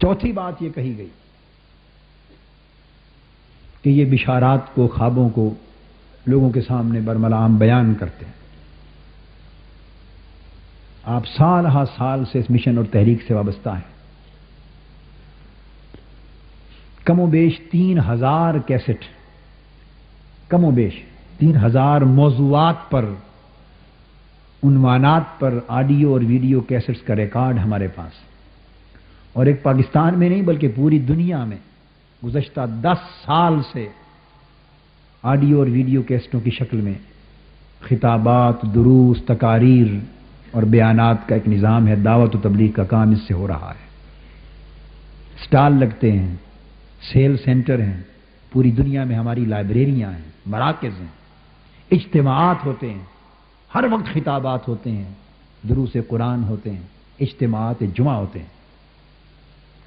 چوتھی بات یہ کہی گئی کہ یہ بشارات کو، خوابوں کو لوگوں کے سامنے برملام بیان کرتے ہیں۔ آپ سال ہا سال سے اس مشن اور تحریک سے وابستہ ہیں۔ کم و بیش 3000 کیسٹ، کم و بیش 3000 موضوعات پر، عنوانات پر آڈیو اور ویڈیو کیسٹس کا ریکارڈ ہمارے پاس، اور ایک پاکستان میں نہیں بلکہ پوری دنیا میں گزشتہ 10 سال سے آڈیو اور ویڈیو کیسٹوں کی شکل میں خطابات، دروس، تقاریر اور بیانات کا ایک نظام ہے۔ دعوت و تبلیغ کا کام اس سے ہو رہا ہے۔ سٹال لگتے ہیں، سیل سینٹر ہیں، پوری دنیا میں ہماری لائبریریاں ہیں، مراکز ہیں، اجتماعات ہوتے ہیں، ہر وقت خطابات ہوتے ہیں، دروس قرآن ہوتے ہیں، اجتماعات جمعہ ہوتے ہیں۔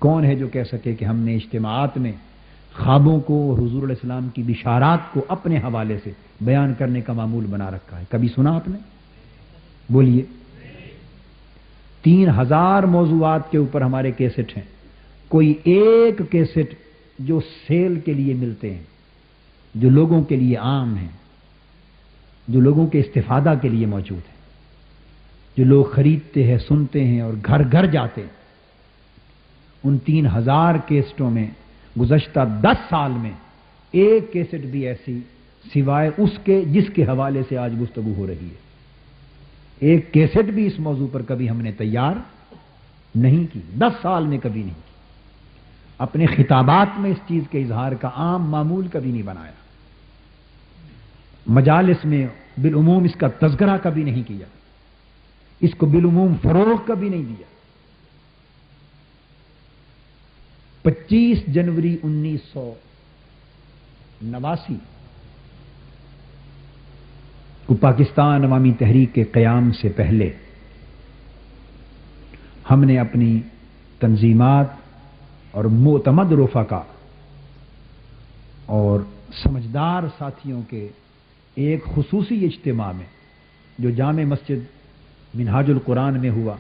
کون ہے جو کہہ سکے کہ ہم نے اجتماعات میں خوابوں کو اور حضور علیہ السلام کی بشارات کو اپنے حوالے سے بیان کرنے کا معمول بنا رکھا ہے؟ کبھی سنا آپ نے؟ بولیے۔ 3000 موضوعات کے اوپر ہمارے کیسٹ ہیں، کوئی ایک کیسٹ جو سیل کے لیے ملتے ہیں، جو لوگوں کے لیے عام ہیں، جو لوگوں کے استفادہ کے لیے موجود ہیں، جو لوگ خریدتے ہیں، سنتے ہیں اور گھر گھر جاتے ہیں، ان 3000 کیسٹوں میں گزشتہ 10 سال میں ایک کیسٹ بھی ایسی سوائے اس کے جس کے حوالے سے آج گفتگو ہو رہی ہے، ایک کیسٹ بھی اس موضوع پر کبھی ہم نے تیار نہیں کی، 10 سال میں کبھی نہیں کی۔ اپنے خطابات میں اس چیز کے اظہار کا عام معمول کبھی نہیں بنایا، مجالس میں بالعموم اس کا تذکرہ کبھی نہیں کیا، اس کو بالعموم فروغ کبھی نہیں دیا۔ 25 جنوری 1989 کو پاکستان عوامی تحریک کے قیام سے پہلے ہم نے اپنی تنظیمات اور معتمد رفقا اور سمجھدار ساتھیوں کے ایک خصوصی اجتماع میں جو جامع مسجد منہاج القرآن میں ہوا،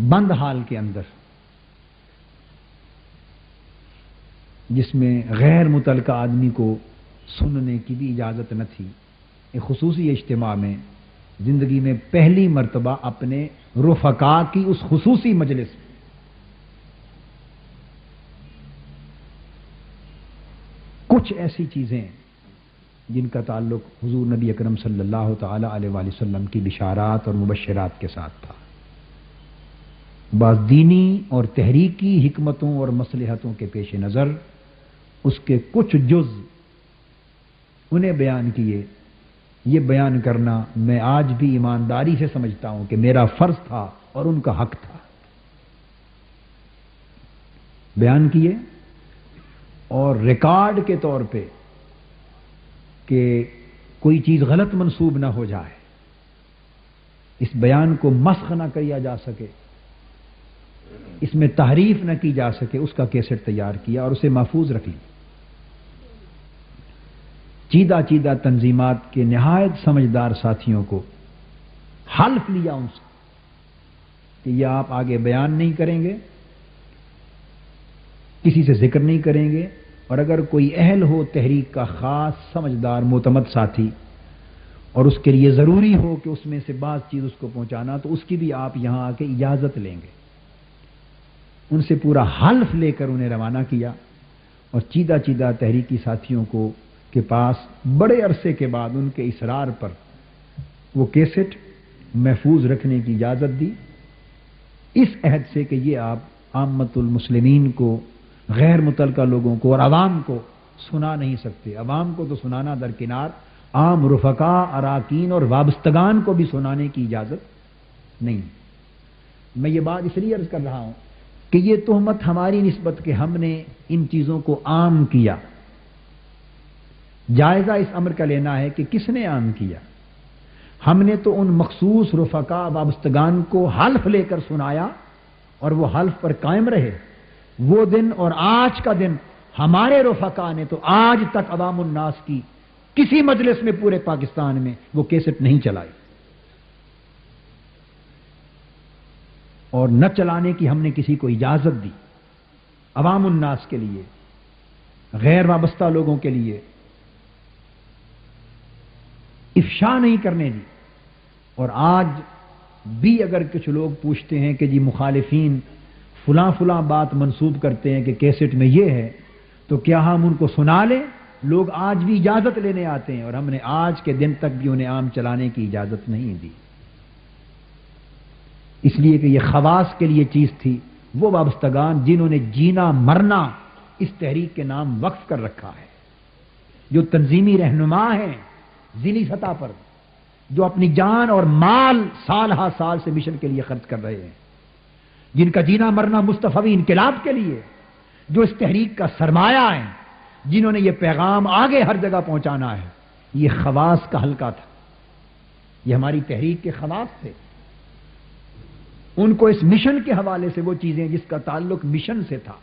بند حال کے اندر، جس میں غیر متعلقہ آدمی کو سننے کی بھی اجازت نہ تھی، ایک خصوصی اجتماع میں زندگی میں پہلی مرتبہ اپنے رفقا کی اس خصوصی مجلس میں کچھ ایسی چیزیں جن کا تعلق حضور نبی اکرم صلی اللہ تعالی علیہ وآلہ وسلم کی بشارات اور مبشرات کے ساتھ تھا، بعض دینی اور تحریکی حکمتوں اور مصلحتوں کے پیش نظر اس کے کچھ جز انہیں بیان کیے۔ یہ بیان کرنا میں آج بھی ایمانداری سے سمجھتا ہوں کہ میرا فرض تھا اور ان کا حق تھا۔ بیان کیے اور ریکارڈ کے طور پہ کہ کوئی چیز غلط منسوب نہ ہو جائے، اس بیان کو مسخ نہ کیا جا سکے، اس میں تحریف نہ کی جا سکے، اس کا کیسٹ تیار کیا اور اسے محفوظ رکھ لی۔ چیدہ چیدہ تنظیمات کے نہایت سمجھدار ساتھیوں کو حلف لیا ان سے کہ یہ آپ آگے بیان نہیں کریں گے، کسی سے ذکر نہیں کریں گے، اور اگر کوئی اہل ہو تحریک کا خاص سمجھدار معتمد ساتھی اور اس کے لیے ضروری ہو کہ اس میں سے بعض چیز اس کو پہنچانا، تو اس کی بھی آپ یہاں آ کے اجازت لیں گے۔ ان سے پورا حلف لے کر انہیں روانہ کیا، اور چیدہ چیدہ تحریکی ساتھیوں کو کے پاس بڑے عرصے کے بعد ان کے اصرار پر وہ کیسٹ محفوظ رکھنے کی اجازت دی، اس عہد سے کہ یہ آپ عامت المسلمین کو، غیر متعلقہ لوگوں کو اور عوام کو سنا نہیں سکتے۔ عوام کو تو سنانا درکنار، عام رفقا، اراکین اور وابستگان کو بھی سنانے کی اجازت نہیں۔ میں یہ بات اس لیے عرض کر رہا ہوں کہ یہ تہمت ہماری نسبت کہ ہم نے ان چیزوں کو عام کیا، جائزہ اس امر کا لینا ہے کہ کس نے عام کیا۔ ہم نے تو ان مخصوص رفقا وابستگان کو حلف لے کر سنایا اور وہ حلف پر قائم رہے۔ وہ دن اور آج کا دن ہمارے رفقا نے تو آج تک عوام الناس کی کسی مجلس میں پورے پاکستان میں وہ کیسٹ نہیں چلائی۔ اور نہ چلانے کی ہم نے کسی کو اجازت دی. عوام الناس کے لیے، غیر وابستہ لوگوں کے لیے افشا نہیں کرنے دی. اور آج بھی اگر کچھ لوگ پوچھتے ہیں کہ جی مخالفین فلاں فلاں بات منسوب کرتے ہیں کہ کیسٹ میں یہ ہے، تو کیا ہم ان کو سنا لیں؟ لوگ آج بھی اجازت لینے آتے ہیں، اور ہم نے آج کے دن تک بھی انہیں عام چلانے کی اجازت نہیں دی، اس لیے کہ یہ خواص کے لیے چیز تھی. وہ وابستگان جنہوں نے جینا مرنا اس تحریک کے نام وقف کر رکھا ہے، جو تنظیمی رہنما ہیں ضلعی سطح پر، جو اپنی جان اور مال سال ہا سال سے مشن کے لیے خرچ کر رہے ہیں، جن کا جینا مرنا مصطفی انقلاب کے لیے، جو اس تحریک کا سرمایہ ہے، جنہوں نے یہ پیغام آگے ہر جگہ پہنچانا ہے. یہ خواص کا حلقہ تھا، یہ ہماری تحریک کے خواص تھے. ان کو اس مشن کے حوالے سے وہ چیزیں جس کا تعلق مشن سے تھا.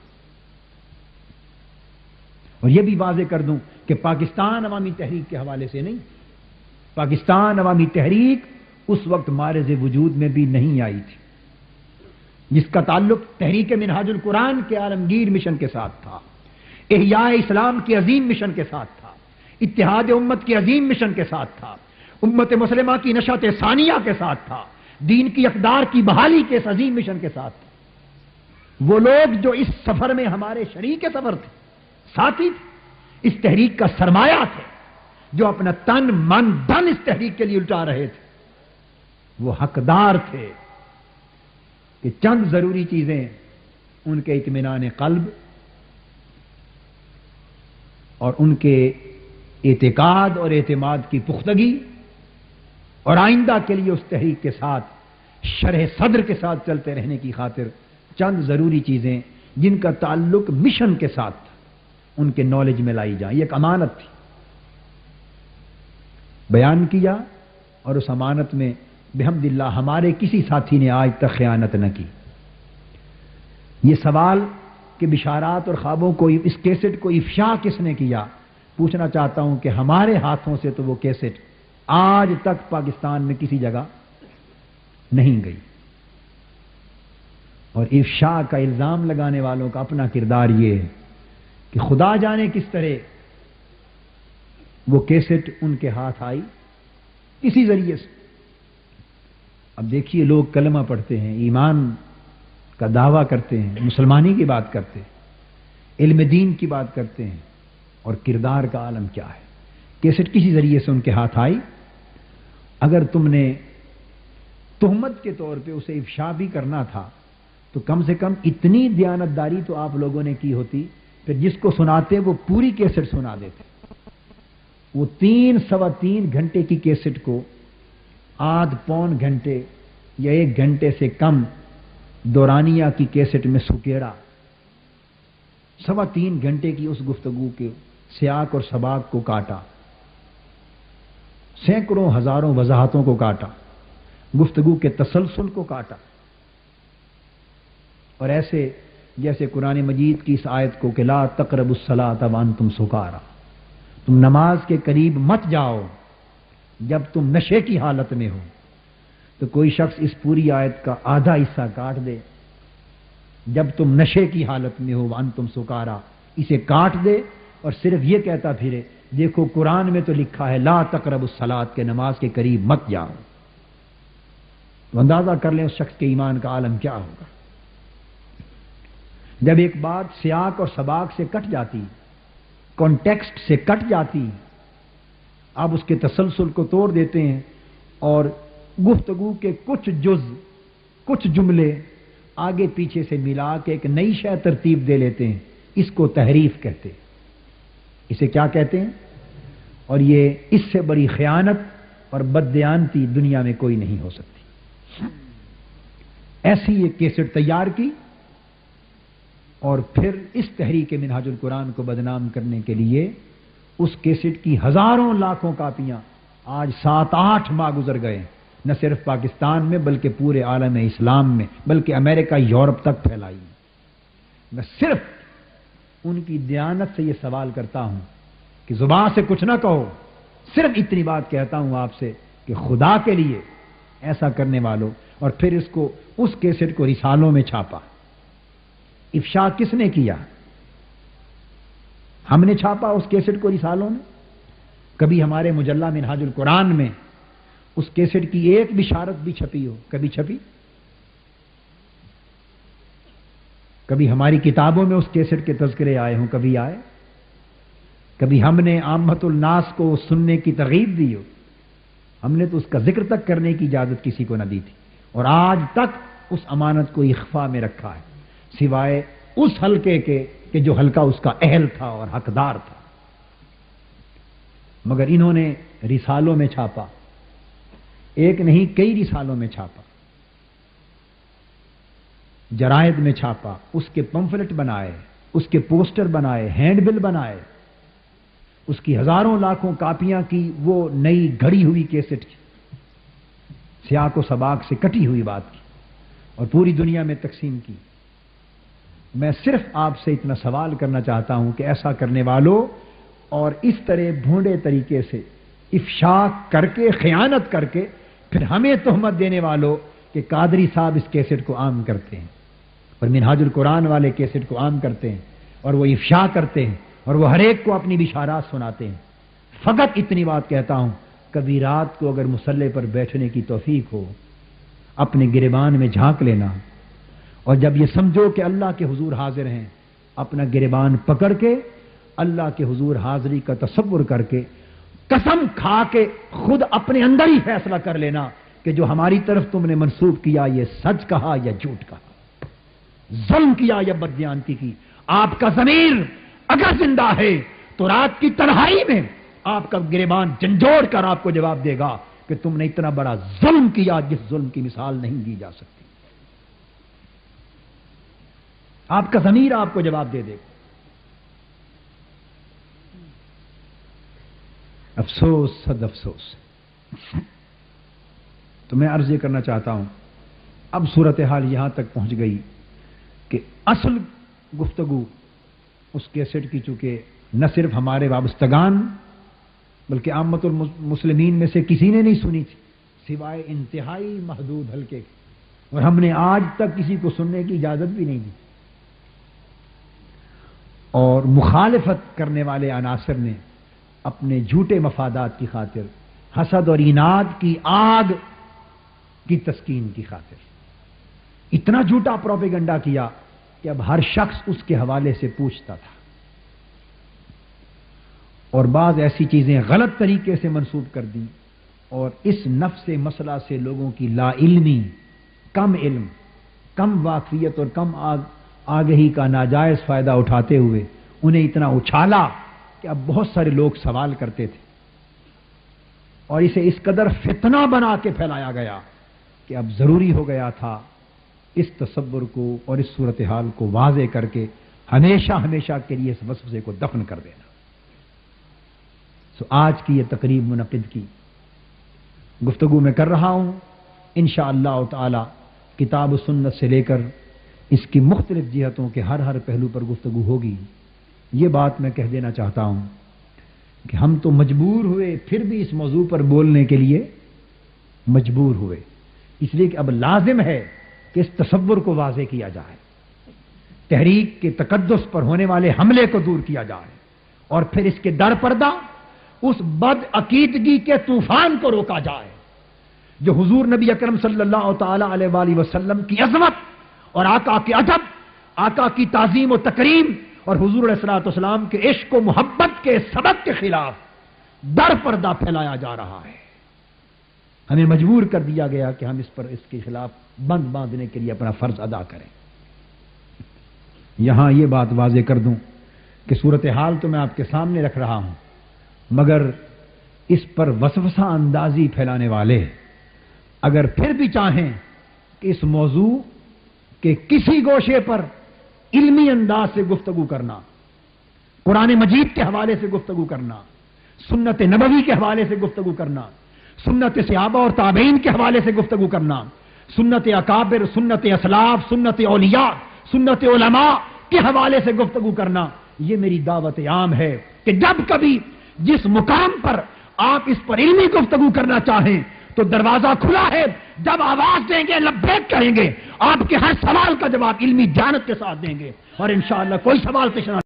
اور یہ بھی واضح کر دوں کہ پاکستان عوامی تحریک کے حوالے سے نہیں، پاکستان عوامی تحریک اس وقت مارز وجود میں بھی نہیں آئی تھی، جس کا تعلق تحریک منہاج القرآن کے عالمگیر مشن کے ساتھ تھا، احیاء اسلام کے عظیم مشن کے ساتھ تھا، اتحاد امت کے عظیم مشن کے ساتھ تھا، امت مسلمہ کی نشأت ثانیہ کے ساتھ تھا، دین کی اقدار کی بحالی کے اس عظیم مشن کے ساتھ تھا. وہ لوگ جو اس سفر میں ہمارے شریک سفر تھے، ساتھی تھے، اس تحریک کا سرمایہ تھے، جو اپنا تن من دھن اس تحریک کے لیے لٹا رہے تھے، وہ حقدار تھے کہ چند ضروری چیزیں ان کے اطمینان قلب اور ان کے اعتقاد اور اعتماد کی پختگی اور آئندہ کے لیے اس تحریک کے ساتھ شرح صدر کے ساتھ چلتے رہنے کی خاطر چند ضروری چیزیں جن کا تعلق مشن کے ساتھ تھا، ان کے نالج میں لائی جائیں. یہ ایک امانت تھی، بیان کیا، اور اس امانت میں بحمد اللہ ہمارے کسی ساتھی نے آج تک خیانت نہ کی. یہ سوال کہ بشارات اور خوابوں کو اس کیسٹ کو افشا کس نے کیا، پوچھنا چاہتا ہوں کہ ہمارے ہاتھوں سے تو وہ کیسٹ آج تک پاکستان میں کسی جگہ نہیں گئی. اور افشا کا الزام لگانے والوں کا اپنا کردار یہ ہے کہ خدا جانے کس طرح وہ کیسٹ ان کے ہاتھ آئی کسی ذریعے سے. اب دیکھیے لوگ کلمہ پڑھتے ہیں، ایمان کا دعویٰ کرتے ہیں، مسلمانی کی بات کرتے ہیں، علم دین کی بات کرتے ہیں، اور کردار کا عالم کیا ہے. کیسٹ کسی ذریعے سے ان کے ہاتھ آئی. اگر تم نے تہمت کے طور پہ اسے افشا بھی کرنا تھا تو کم سے کم اتنی دیانتداری تو آپ لوگوں نے کی ہوتی، پھر جس کو سناتے وہ پوری کیسٹ سنا دیتے. وہ 3-3.25 گھنٹے کی کیسٹ کو آدھ پون گھنٹے یا 1 گھنٹے سے کم دورانیہ کی کیسٹ میں سکیڑا. 3.25 گھنٹے کی اس گفتگو کے سیاق اور سباق کو کاٹا، سینکڑوں ہزاروں وضاحتوں کو کاٹا، گفتگو کے تسلسل کو کاٹا، اور ایسے جیسے قرآن مجید کی اس آیت کو کہ لا تقربوا الصلاۃ وانتم سکارا، تم نماز کے قریب مت جاؤ جب تم نشے کی حالت میں ہو. تو کوئی شخص اس پوری آیت کا آدھا حصہ کاٹ دے، جب تم نشے کی حالت میں ہو وانتم سکارا، اسے کاٹ دے اور صرف یہ کہتا پھرے دیکھو قرآن میں تو لکھا ہے لا تقربوا الصلاۃ کے نماز کے قریب مت جاؤ. تو اندازہ کر لیں اس شخص کے ایمان کا عالم کیا ہوگا. جب ایک بات سیاق اور سباق سے کٹ جاتی، کانٹیکسٹ سے کٹ جاتی، آپ اس کے تسلسل کو توڑ دیتے ہیں اور گفتگو کے کچھ جز، کچھ جملے آگے پیچھے سے ملا کے ایک نئی شے ترتیب دے لیتے ہیں، اس کو تحریف کہتے ہیں. اسے کیا کہتے ہیں؟ اور یہ اس سے بڑی خیانت اور بددیانتی دنیا میں کوئی نہیں ہو سکتی. ایسی ایک کیسٹ تیار کی اور پھر اس تحریک منہاج القرآن کو بدنام کرنے کے لیے اس کیسٹ کی ہزاروں لاکھوں کاپیاں آج 7-8 ماہ گزر گئے، نہ صرف پاکستان میں بلکہ پورے عالم اسلام میں، بلکہ امریکہ یورپ تک پھیلائی. میں صرف ان کی دیانت سے یہ سوال کرتا ہوں کہ زبان سے کچھ نہ کہو، صرف اتنی بات کہتا ہوں آپ سے کہ خدا کے لیے ایسا کرنے والوں اور پھر اس کو اس کیسٹ کو رسالوں میں چھاپا. افشا کس نے کیا؟ ہم نے چھاپا اس کیسٹ کو رسالوں میں. کبھی ہمارے مجلہ منہاج القرآن میں اس کیسٹ کی ایک بشارت بھی چھپی ہو؟ کبھی چھپی؟ کبھی ہماری کتابوں میں اس کیسٹ کے تذکرے آئے ہوں؟ کبھی آئے؟ کبھی ہم نے عامت الناس کو سننے کی ترغیب دی ہو؟ ہم نے تو اس کا ذکر تک کرنے کی اجازت کسی کو نہ دی تھی، اور آج تک اس امانت کو اخفا میں رکھا ہے، سوائے اس حلقے کے کہ جو حلقہ اس کا اہل تھا اور حقدار تھا. مگر انہوں نے رسالوں میں چھاپا، ایک نہیں کئی رسالوں میں چھاپا، جرائد میں چھاپا، اس کے پمفلٹ بنائے، اس کے پوسٹر بنائے، ہینڈ بل بنائے، اس کی ہزاروں لاکھوں کاپیاں کی وہ نئی گھڑی ہوئی کیسٹ کی، سیاق و سباق سے کٹی ہوئی بات کی، اور پوری دنیا میں تقسیم کی. میں صرف آپ سے اتنا سوال کرنا چاہتا ہوں کہ ایسا کرنے والوں اور اس طرح بھونڈے طریقے سے افشا کر کے، خیانت کر کے پھر ہمیں تہمت دینے والوں کہ قادری صاحب اس کیسٹ کو عام کرتے ہیں اور منہاج القرآن والے کیسٹ کو عام کرتے ہیں اور وہ افشا کرتے ہیں اور وہ ہر ایک کو اپنی بشارات سناتے ہیں. فقط اتنی بات کہتا ہوں، کبھی رات کو اگر مصلے پر بیٹھنے کی توفیق ہو، اپنے گریبان میں جھانک لینا، اور جب یہ سمجھو کہ اللہ کے حضور حاضر ہیں، اپنا گریبان پکڑ کے اللہ کے حضور حاضری کا تصور کر کے قسم کھا کے خود اپنے اندر ہی فیصلہ کر لینا کہ جو ہماری طرف تم نے منسوب کیا یہ سچ کہا یا جھوٹ کہا، ظلم کیا یا بددیانتی کی. آپ کا ضمیر اگر زندہ ہے تو رات کی تنہائی میں آپ کا گریبان جھنجھوڑ کر آپ کو جواب دے گا کہ تم نے اتنا بڑا ظلم کیا جس ظلم کی مثال نہیں دی جا سکتی. آپ کا ضمیر آپ کو جواب دے دے گا. افسوس، صد افسوس. تو میں عرض یہ کرنا چاہتا ہوں، اب صورتحال یہاں تک پہنچ گئی کہ اصل گفتگو اس کیسٹ کی چونکہ نہ صرف ہمارے وابستگان بلکہ عامت المسلمین میں سے کسی نے نہیں سنی تھی سوائے انتہائی محدود حلقے کے، اور ہم نے آج تک کسی کو سننے کی اجازت بھی نہیں دی. اور مخالفت کرنے والے عناصر نے اپنے جھوٹے مفادات کی خاطر، حسد اور اناد کی آگ کی تسکین کی خاطر اتنا جھوٹا پروپیگنڈا کیا کہ اب ہر شخص اس کے حوالے سے پوچھتا تھا، اور بعض ایسی چیزیں غلط طریقے سے منسوب کر دیں، اور اس نفس مسئلہ سے لوگوں کی لا علمی، کم علم، کم واقفیت اور کم آگہی کا ناجائز فائدہ اٹھاتے ہوئے انہیں اتنا اچھالا کہ اب بہت سارے لوگ سوال کرتے تھے، اور اسے اس قدر فتنہ بنا کے پھیلایا گیا کہ اب ضروری ہو گیا تھا اس تصور کو اور اس صورتحال کو واضح کر کے ہمیشہ ہمیشہ کے لیے اس وسوسے کو دفن کر دینا. آج کی یہ تقریب منعقد کی گفتگو میں کر رہا ہوں، انشاءاللہ تعالی کتاب و سنت سے لے کر اس کی مختلف جہتوں کے ہر پہلو پر گفتگو ہوگی. یہ بات میں کہہ دینا چاہتا ہوں کہ ہم تو مجبور ہوئے پھر بھی اس موضوع پر بولنے کے لیے مجبور ہوئے، اس لیے کہ اب لازم ہے کہ اس تصور کو واضح کیا جائے، تحریک کے تقدس پر ہونے والے حملے کو دور کیا جائے، اور پھر اس کے در پردہ اس بد عقیدگی کے طوفان کو روکا جائے جو حضور نبی اکرم صلی اللہ تعالی علیہ وآلہ وسلم کی عظمت اور آقا کے ادب، آقا کی تعظیم و تکریم اور حضور علیہ الصلوۃ والسلام کے عشق و محبت کے سبق کے خلاف در پردہ پھیلایا جا رہا ہے. ہمیں مجبور کر دیا گیا کہ ہم اس کے خلاف بند باندھنے کے لیے اپنا فرض ادا کریں. یہاں یہ بات واضح کر دوں کہ صورتحال تو میں آپ کے سامنے رکھ رہا ہوں، مگر اس پر وسوسہ اندازی پھیلانے والے اگر پھر بھی چاہیں کہ اس موضوع کے کسی گوشے پر علمی انداز سے گفتگو کرنا، قرآن مجید کے حوالے سے گفتگو کرنا، سنت نبوی کے حوالے سے گفتگو کرنا، سنت صحابہ اور تابعین کے حوالے سے گفتگو کرنا، سنت اکابر، سنت اسلاف، سنت اولیاء، سنت علماء کے حوالے سے گفتگو کرنا، یہ میری دعوت عام ہے کہ جب کبھی جس مقام پر آپ اس پر علمی گفتگو کرنا چاہیں تو دروازہ کھلا ہے، جب آواز دیں گے لبیک کہیں گے، آپ کے ہر سوال کا جواب علمی دیانت کے ساتھ دیں گے، اور انشاءاللہ کوئی سوال پیش نہ